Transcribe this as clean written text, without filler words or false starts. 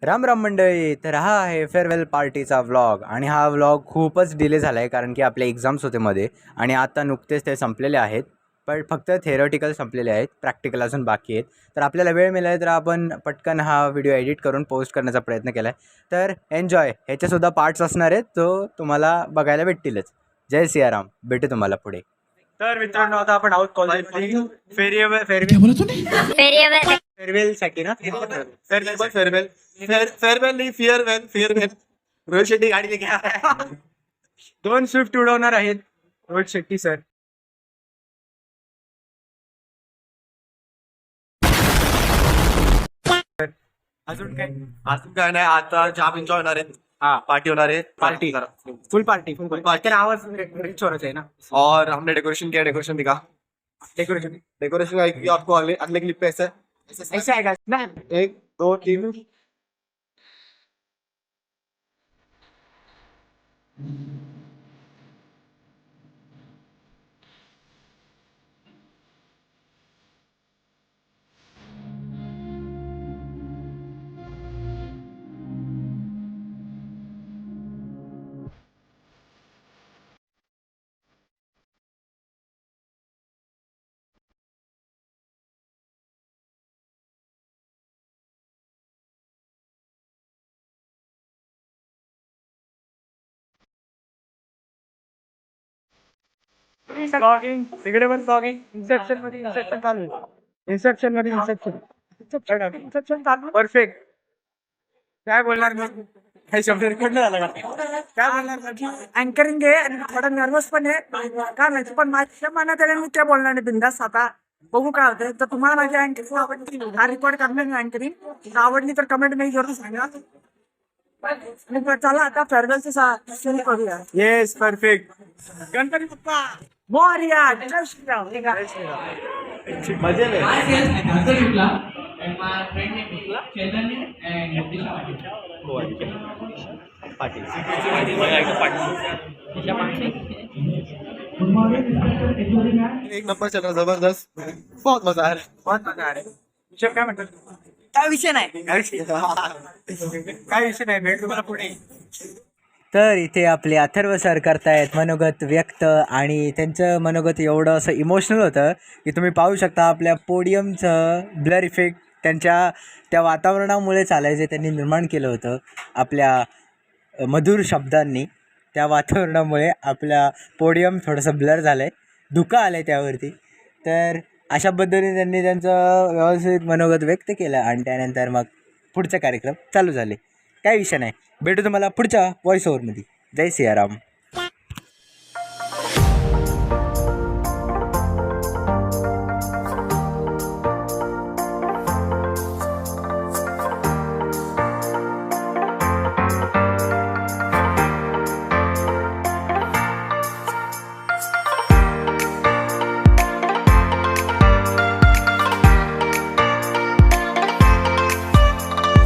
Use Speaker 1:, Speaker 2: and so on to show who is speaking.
Speaker 1: राम राम मंडळी. तर हा आहे फेअरवेल पार्टीचा व्लॉग आणि हा व्लॉग खूपच डिले झाला आहे कारण की आपले एक्झाम्स होते मध्ये आणि आता नुकतेच ते संपलेले आहेत. पण फक्त थेरॉटिकल संपलेले आहेत, प्रॅक्टिकल अजून बाकी आहेत. तर आपल्याला वेळ मिळाला आहे तर आपण पटकन हा व्हिडिओ एडिट करून पोस्ट करण्याचा प्रयत्न केला आहे. तर एन्जॉय. ह्याच्यासुद्धा पार्ट्स असणार आहेत, तो तुम्हाला बघायला भेटतीलच. जय सियाराम. भेटू तुम्हाला पुढे. तर मित्रांनो, आता आपण आहोत कॉलेजमध्ये फेअरवेल साठी ना.
Speaker 2: फेअरवेल नाही फेअरवेल रोहित शेट्टी गाडी लेके आ रहा है.
Speaker 1: 2 स्विफ्ट उडवणार आहेत रोहित शेट्टी सर. अजून काय?
Speaker 2: आज काय नाही, आता जाम एन्जॉय होणार आहे.
Speaker 1: हा,
Speaker 2: पार्टी होणार है.
Speaker 1: पार्टी फुल पार्टी
Speaker 2: party.
Speaker 1: आवाज रिच होना चाहिए ना.
Speaker 2: और हमने डेकोरेशन किया, डेकोरेशन दिखा.
Speaker 1: डेकोरेशन
Speaker 2: डेकोरेशन आएगी आपको अगले क्लिप पे ऐसा
Speaker 1: ऐसा आएगा ना.
Speaker 2: 1 2 3.
Speaker 1: ब्लॉगिंग तिकडे पण ब्लॉगिंग. इन्सेप्शन मध्ये इन्सेप्शन चालू आहे. इन्सेप्शन चालू. परफेक्ट. काय बोलणार मग? काही शब्द रेकॉर्ड नाही झाला का? काय बोलणार?
Speaker 3: अँकरिंग आहे आणि थोडा नर्वस पण आहे. काय माहिती, पण माझ्या मनात आहे मी त्या बोलणार नाही बिंदास. आता बघू काय होतं. तर तुम्हाला माझी अँकरिंग आवडली, हा रेकॉर्ड करणार मी अँकरिंग आवडली तर कमेंट मध्ये जरूर सांगा. आणि चला आता फेअरवेलचं सुरू करूया.
Speaker 1: Yes, perfect.
Speaker 3: गणपती बाप्पा मोरया. जय श्रीराम.
Speaker 1: मजे में.
Speaker 4: And my friend name is Chaitanya and Disha Patil.
Speaker 2: एक नंबर चल रहा, जबरदस्त, बहुत मजा आ रहा है.
Speaker 1: बहुत मजा आ रहा है. विषय काय म्हणतात?
Speaker 3: काय विषय नाही.
Speaker 1: काय विषय नाही. भेट तुम्हाला पुढे. तर इथे आपले अथर्व सर करतायत मनोगत व्यक्त आणि त्यांचं मनोगत एवढं असं इमोशनल होतं की तुम्ही पाहू शकता आपल्या पोडियमचं ब्लर इफेक्ट त्यांच्या त्या वातावरणामुळे चालायचे त्यांनी निर्माण केलं होतं आपल्या मधुर शब्दांनी. त्या वातावरणामुळे आपला पोडियम थोडंसं ब्लर झालं आहे, धुकं आलं आहे त्यावरती. तर अशा पद्धतीने त्यांनी त्यांचं व्यवस्थित मनोगत व्यक्त केलं आणि त्यानंतर मग पुढचा कार्यक्रम चालू झाले. काही विषय नाही. भेटू तुम्हाला पुढच्या व्हॉइस ओव्हरमध्ये. जय सियाराम.